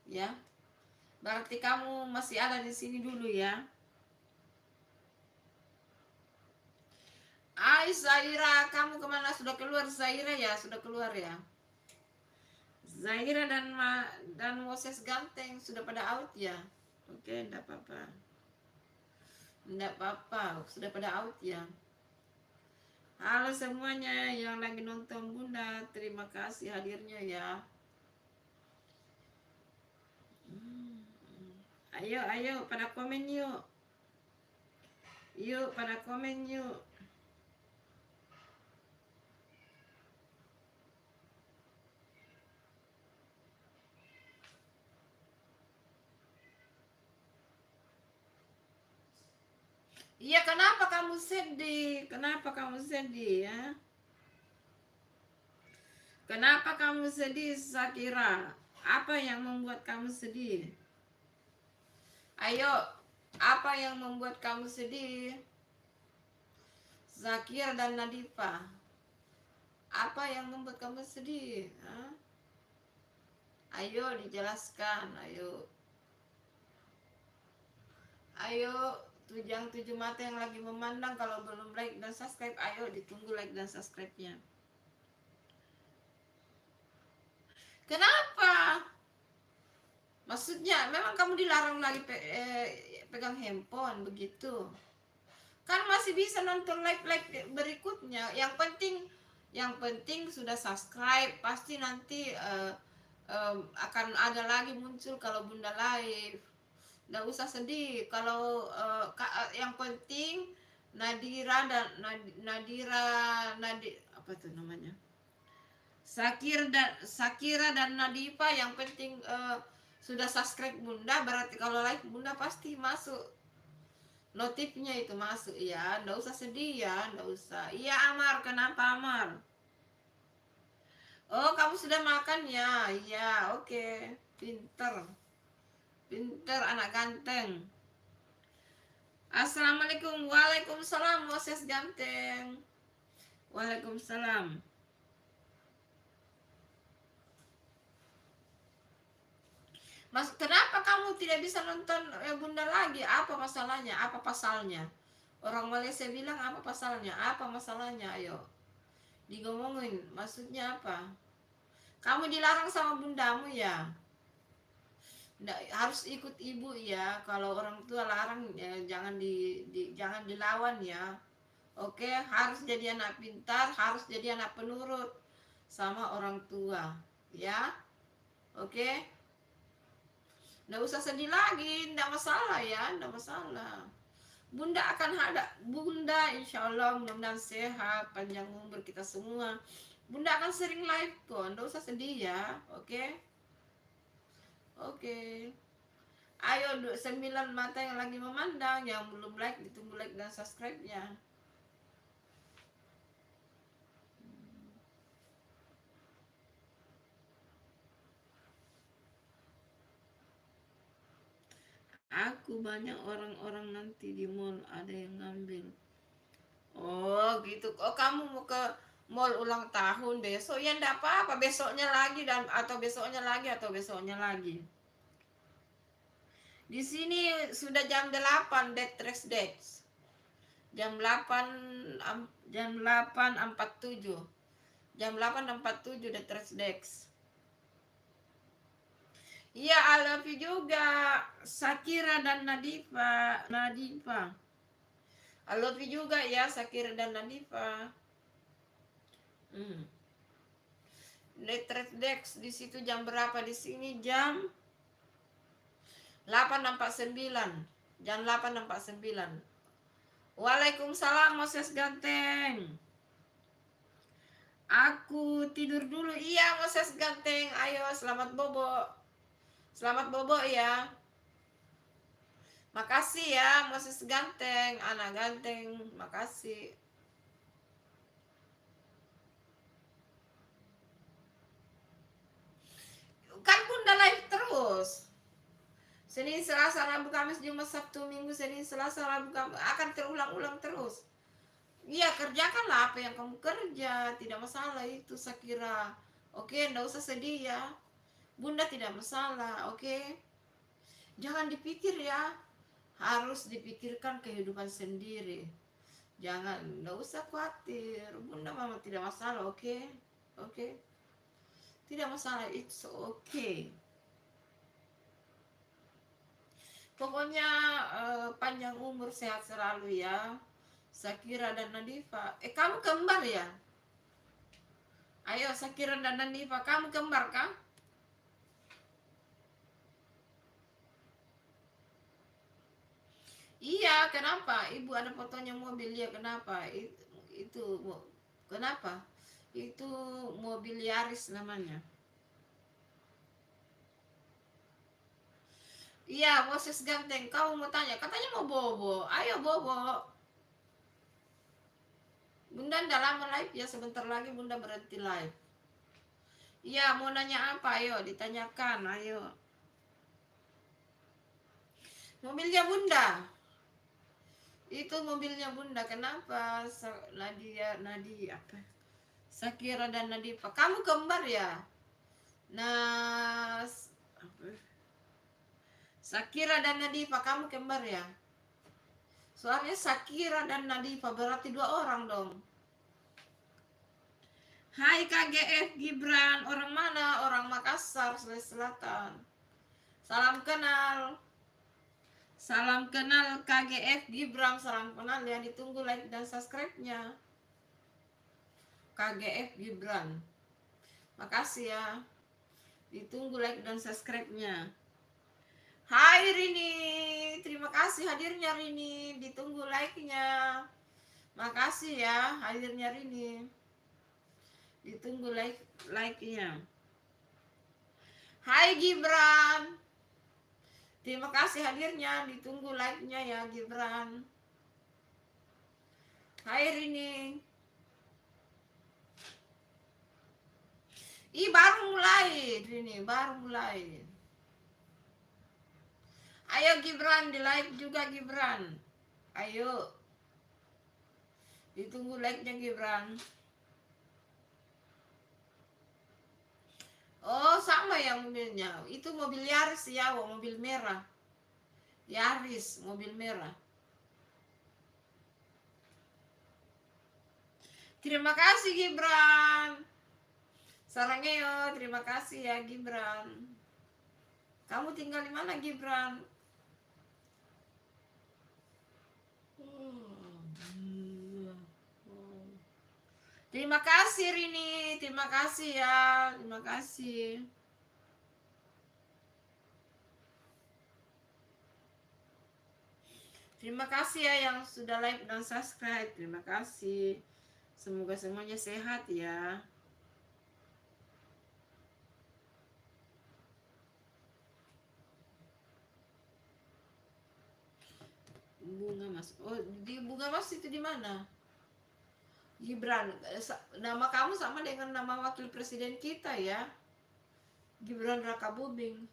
ya. Berarti kamu masih ada di sini dulu ya. Zaira, kamu kemana? Sudah keluar Zaira ya? Sudah keluar ya? Zaira dan Moses Ganteng sudah pada out ya? Oke, enggak apa-apa. Enggak apa-apa, sudah pada out ya. Halo semuanya yang lagi nonton Bunda, terima kasih hadirnya ya. Ayo pada komen yuk. Yuk pada komen yuk. Iya, kenapa kamu sedih? Kenapa kamu sedih ya? Kenapa kamu sedih, Zakira? Apa yang membuat kamu sedih? Ayo, apa yang membuat kamu sedih? Zakira dan Nadifa. Apa yang membuat kamu sedih? Hah? Ayo dijelaskan, ayo. Ayo, yang 7 mata yang lagi memandang, kalau belum like dan subscribe, ayo ditunggu like dan subscribe-nya. Kenapa? Maksudnya memang kamu dilarang lagi pegang handphone begitu? Kan masih bisa nonton live berikutnya. Yang penting sudah subscribe, pasti nanti akan ada lagi muncul kalau Bunda live. Nggak usah sedih kalau yang penting apa tuh namanya, Sakira dan Nadifa, yang penting sudah subscribe Bunda, berarti kalau live Bunda pasti masuk notifnya, itu masuk ya. Nggak usah sedih ya, nggak usah. Iya Amar, kenapa Amar? Oh kamu sudah makan ya? Iya, oke. Pinter, pinter anak ganteng. Assalamualaikum. Waalaikumsalam Moses Ganteng. Waalaikumsalam. Mas, kenapa kamu tidak bisa nonton Bunda lagi? Apa masalahnya? Apa pasalnya? Orang Malaysia bilang apa pasalnya? Apa masalahnya? Ayo digomongin. Maksudnya apa? Kamu dilarang sama bundamu ya? Nggak, harus ikut ibu ya. Kalau orang tua larang ya, jangan dilawan ya. Oke, harus jadi anak pintar, harus jadi anak penurut sama orang tua ya. Oke, nggak usah sedih lagi, nggak masalah ya, nggak masalah. Bunda akan ada, Bunda insya Allah mudah-mudahan sehat, panjang umur kita semua. Bunda akan sering live kok, nggak usah sedih ya. Oke, oke. Ayo 9 mata yang lagi memandang, yang belum like ditunggu like dan subscribe-nya. Aku banyak orang-orang nanti di mall ada yang ngambil. Oh gitu. Oh kamu mau ke mall ulang tahun besok? Ya enggak apa-apa. Besoknya lagi dan atau besoknya lagi atau besoknya lagi. Di sini sudah jam 8 Dex Dex. Jam 8 jam 8.47. Jam 8.47 Dex Dex. Iya, I love you juga. Sakira dan Nadifa. I love you juga ya, Sakira dan Nadifa. Dex di situ jam berapa? Di sini jam 8.49. Jam 8.49. Waalaikumsalam Moses Ganteng. Aku tidur dulu. Iya Moses Ganteng. Ayo selamat bobo. Selamat bobo ya. Makasih ya Moses Ganteng, anak ganteng. Makasih. Kan Bunda live terus. Senin, Selasa, Rabu, Kamis, Jumat, Sabtu, Minggu, Senin, Selasa, Rabu, Kamis akan terulang-ulang terus. Iya, kerjakanlah apa yang kamu kerja, tidak masalah itu Sakira. Oke, enggak usah sedih ya. Bunda tidak masalah, oke. Jangan dipikir ya. Harus dipikirkan kehidupan sendiri. Jangan, enggak usah khawatir. Bunda mama tidak masalah, oke? Oke. Tidak masalah, it's okay. Pokoknya panjang umur, sehat selalu ya. Sakira dan Nadifa. Kamu kembar ya? Ayo Sakira dan Nadifa, kamu kembar kah? Iya, kenapa? Ibu ada fotonya mobil ya, kenapa? Itu kenapa? Itu mobil Yaris namanya. Iya, Moses Ganteng, kamu mau tanya, katanya mau bobo. Ayo bobo. Bunda udah lama live ya, sebentar lagi Bunda berhenti live. Iya, mau nanya apa? Ayo ditanyakan, ayo. Mobilnya Bunda. Itu mobilnya Bunda. Kenapa? Nadia apa? Sakira dan Nadifa. Kamu kembar ya? Nah, Sakira dan Nadifa, kamu kembar ya? Soalnya Sakira dan Nadifa berarti 2 orang dong. Hai KGF Gibran, orang mana? Orang Makassar, Sulawesi Selatan. Salam kenal. Salam kenal KGF Gibran, salam kenal ya. Ditunggu like dan subscribe-nya. KGF Gibran. Makasih ya. Ditunggu like dan subscribe-nya. Hai Rini, terima kasih hadirnya Rini. Ditunggu like-nya. Makasih ya hadirnya Rini. Ditunggu like-nya. Hai Gibran. Terima kasih hadirnya. Ditunggu like-nya ya Gibran. Hai Rini. Baru mulai Rini, baru mulai. Ayo Gibran, di like juga Gibran. Ayo. Ditunggu like-nya Gibran. Oh sama ya mobilnya. Itu mobil Yaris ya, mobil merah. Yaris, mobil merah. Terima kasih Gibran. Sarangeo, terima kasih ya Gibran. Kamu tinggal di mana, Gibran? Terima kasih Rini, terima kasih ya, terima kasih. Terima kasih ya yang sudah like dan subscribe, terima kasih. Semoga semuanya sehat ya. Bunga Mas, oh di Bunga Mas itu di mana? Gibran, nama kamu sama dengan nama wakil presiden kita ya, Gibran Rakabuming.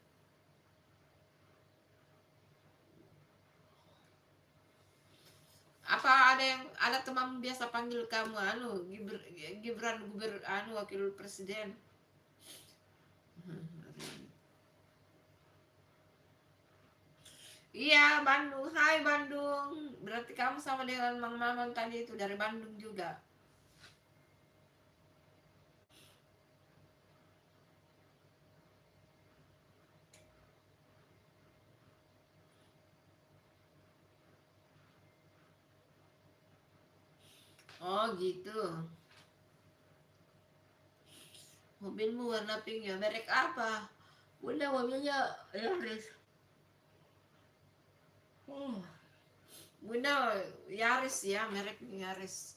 Apa ada teman biasa panggil kamu Gibran wakil presiden? Iya, Bandung. Hai Bandung. Berarti kamu sama dengan Mang Maman tadi itu dari Bandung juga. Oh gitu. Mobilmu warna pink ya. Merek apa? Bunda mobilnya Yaris. Bunda Yaris ya, merek Yaris.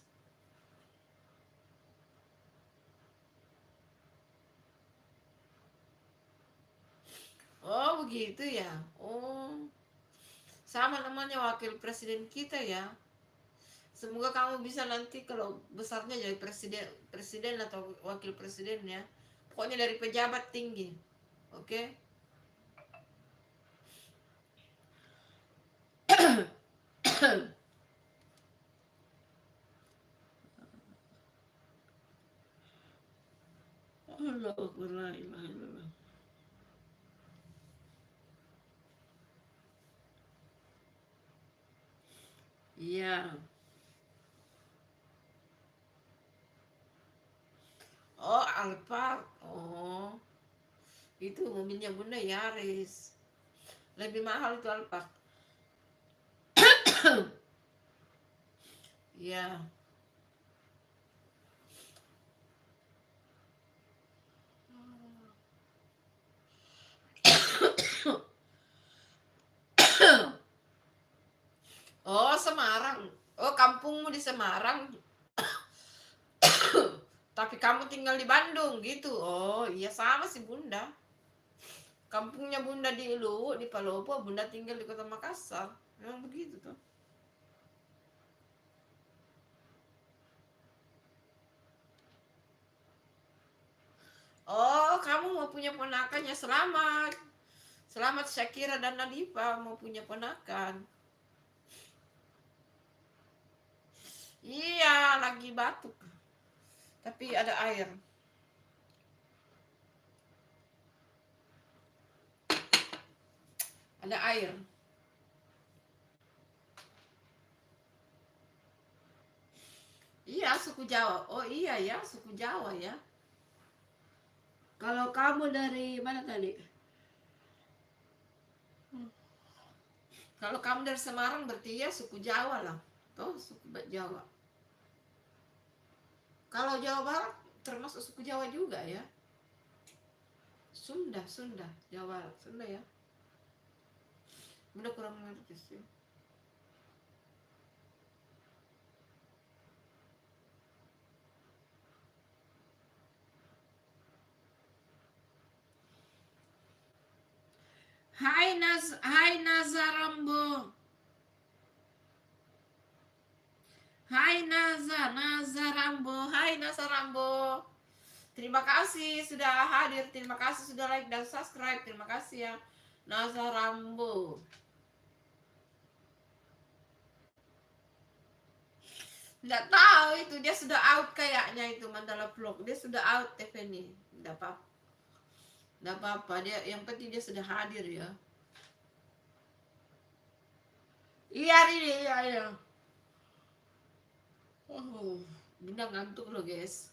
Oh begitu ya. Oh, sama namanya wakil presiden kita ya. Semoga kamu bisa nanti kalau besarnya jadi presiden atau wakil presiden ya. Pokoknya dari pejabat tinggi. Oke? Iya. Oh, Alphard. Oh, itu mobilnya Bunda Yaris. Lebih mahal itu Alphard. Iya. Oh, Semarang. Oh, kampungmu di Semarang. Tapi kamu tinggal di Bandung gitu. Oh, iya sama sih Bunda. Kampungnya Bunda di Luwu, di Palopo, Bunda tinggal di Kota Makassar. Memang begitu tuh. Oh, kamu mau punya ponakannya, selamat. Selamat Syakira dan Nadifa mau punya ponakan. Iya, lagi batuk. Tapi ada air. Ada air. Iya, suku Jawa. Oh iya ya, suku Jawa ya. Kalau kamu dari mana tadi? Kalau kamu dari Semarang berarti ya suku Jawa lah. Tuh, suku Jawa. Kalau Jawa Barat termasuk suku Jawa juga ya. Sunda, Jawa, Sunda ya. Udah kurang ngerti sih. Hai Nazarambo. Hai Nazarambo. Hai Nazarambo. Terima kasih sudah hadir, terima kasih sudah like dan subscribe, terima kasih ya Nazarambo. Nggak tahu itu dia sudah out kayaknya itu Mandala Vlog, dia sudah out TV ini. Nggak apa-apa, dia yang penting dia sudah hadir ya. Iya ini iya. Oh, Bunda ngantuk loh guys.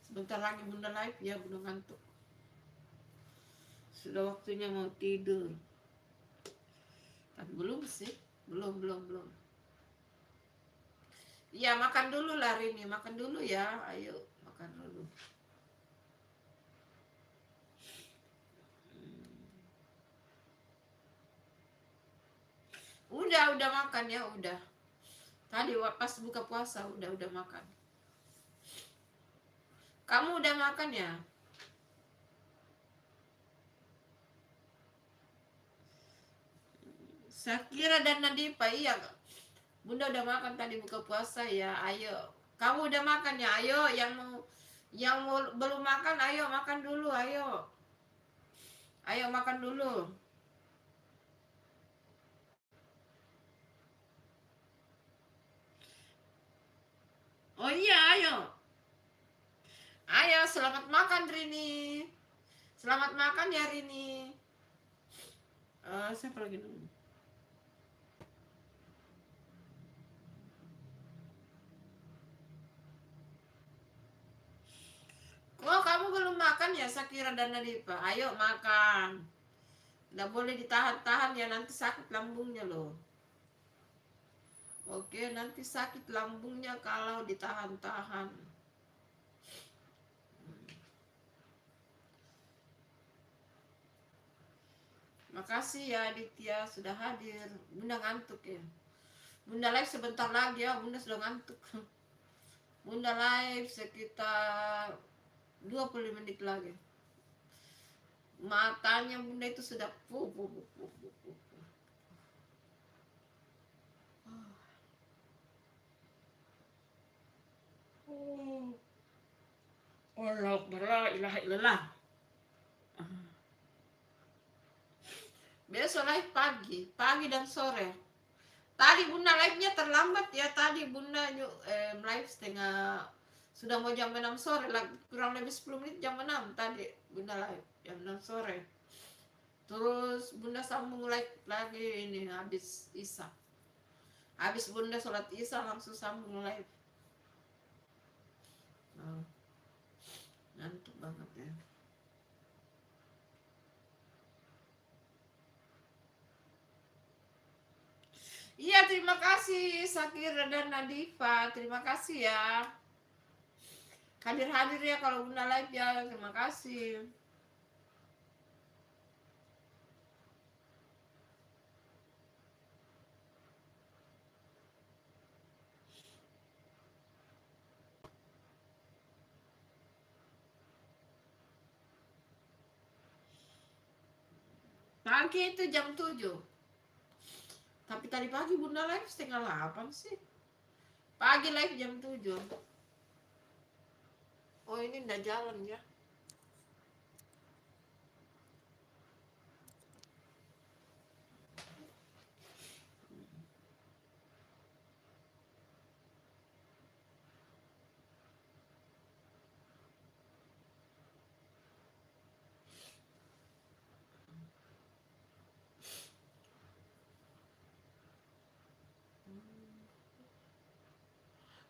Sebentar lagi Bunda live ya, Bunda ngantuk. Sudah waktunya mau tidur. Tapi belum sih. Belum. Iya, makan dulu lah Rini. Makan dulu ya. Ayo, makan dulu. Udah makan ya, udah. Tadi pas buka puasa udah makan. Kamu udah makan ya? Sakira dan Nadifa, iya. Bunda udah makan tadi buka puasa ya. Ayo. Kamu udah makan ya? Ayo yang mau belum makan, ayo makan dulu, ayo. Ayo makan dulu. Oh iya, ayo. Ayo, selamat makan Rini. Selamat makan ya Rini. Siapa lagi dulu? Oh, kamu belum makan ya Sakira dan Nadifa? Ayo makan. Nggak boleh ditahan-tahan ya, nanti sakit lambungnya loh. Oke, nanti sakit lambungnya kalau ditahan-tahan. Makasih ya Aditya sudah hadir. Bunda ngantuk ya. Bunda live sebentar lagi ya, Bunda sudah ngantuk. Bunda live sekitar 20 menit lagi. Matanya Bunda itu sudah Allah la ilaha illallah. Besok live pagi dan sore. Tadi Bunda live-nya terlambat ya, tadi Bunda live sudah mau jam 6 sore, kurang lebih 10 menit jam 6 tadi Bunda live jam 6 sore. Terus Bunda sambung live lagi ini habis Isya. Habis Bunda sholat Isya langsung sambung live. Ngantuk banget ya. Iya, terima kasih Sakira dan Nadifa. Terima kasih ya. Hadir-hadir ya kalau Bunda live ya. Terima kasih. Pagi itu jam 7. Tapi tadi pagi Bunda live setengah 8 sih. Pagi live jam 7. Oh, ini udah jalan ya.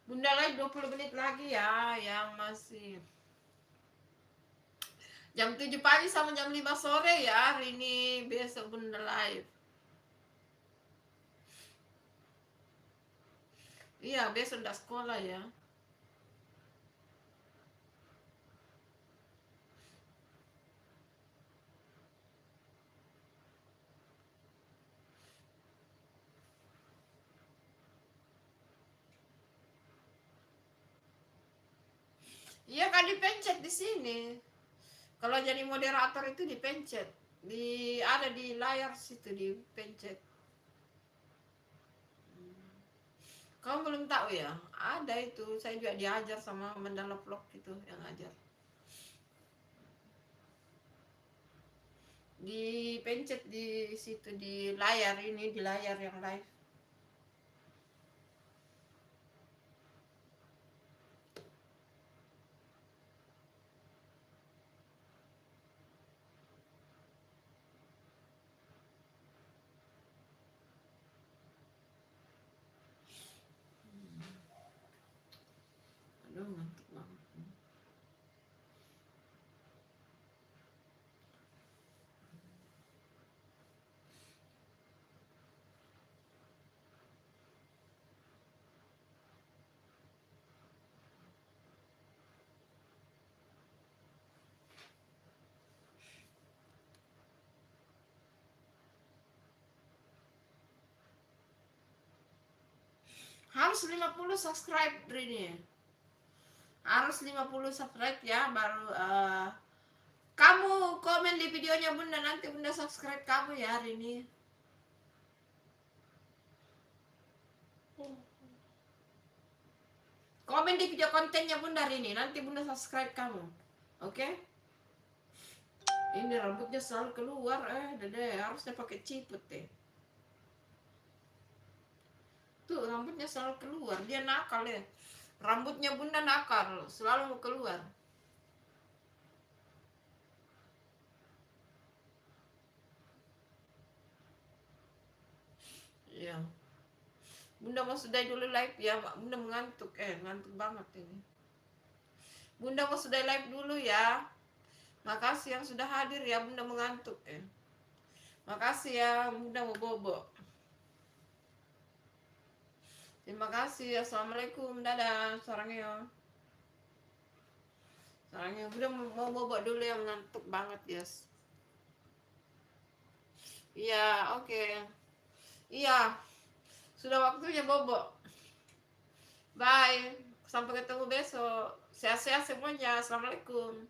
Bunda live 20 menit lagi ya yang masih. Jam 7 pagi sama jam 5 sore ya hari ini besok Bunda live. Iya, besok udah sekolah ya. Iya kan dipencet di sini. Kalau jadi moderator itu dipencet. Ada di layar situ dipencet. Kamu belum tahu ya? Ada itu. Saya juga diajar sama Mandala Vlog itu yang ajar. Dipencet di situ di layar ini, di layar yang live. Aduh, ngantuk banget. Harus 50 subscribe Rini. Harus 50 subscribe ya, baru kamu komen di videonya Bunda, nanti Bunda subscribe kamu ya hari ini. Komen di video kontennya Bunda hari ini, nanti Bunda subscribe kamu. Oke? Ini rambutnya selalu keluar, dede harusnya pakai ciput deh. Tuh rambutnya selalu keluar, dia nakal ya. Rambutnya Bunda nakal, selalu mau keluar. Iya. Bunda mau sudahi dulu live ya, Bunda mengantuk, ngantuk banget ini. Bunda mau sudahi live dulu ya. Makasih yang sudah hadir ya, Bunda mengantuk ya. Makasih ya, Bunda mau bobo. Terima kasih, assalamualaikum, dadah, sarangnya. Sarangnya, Bunda mau bobo dulu ya, mengantuk banget yes. Iya, oke. Iya, sudah waktunya bobo. Bye, sampai ketemu besok. Sehat-sehat semuanya, assalamualaikum.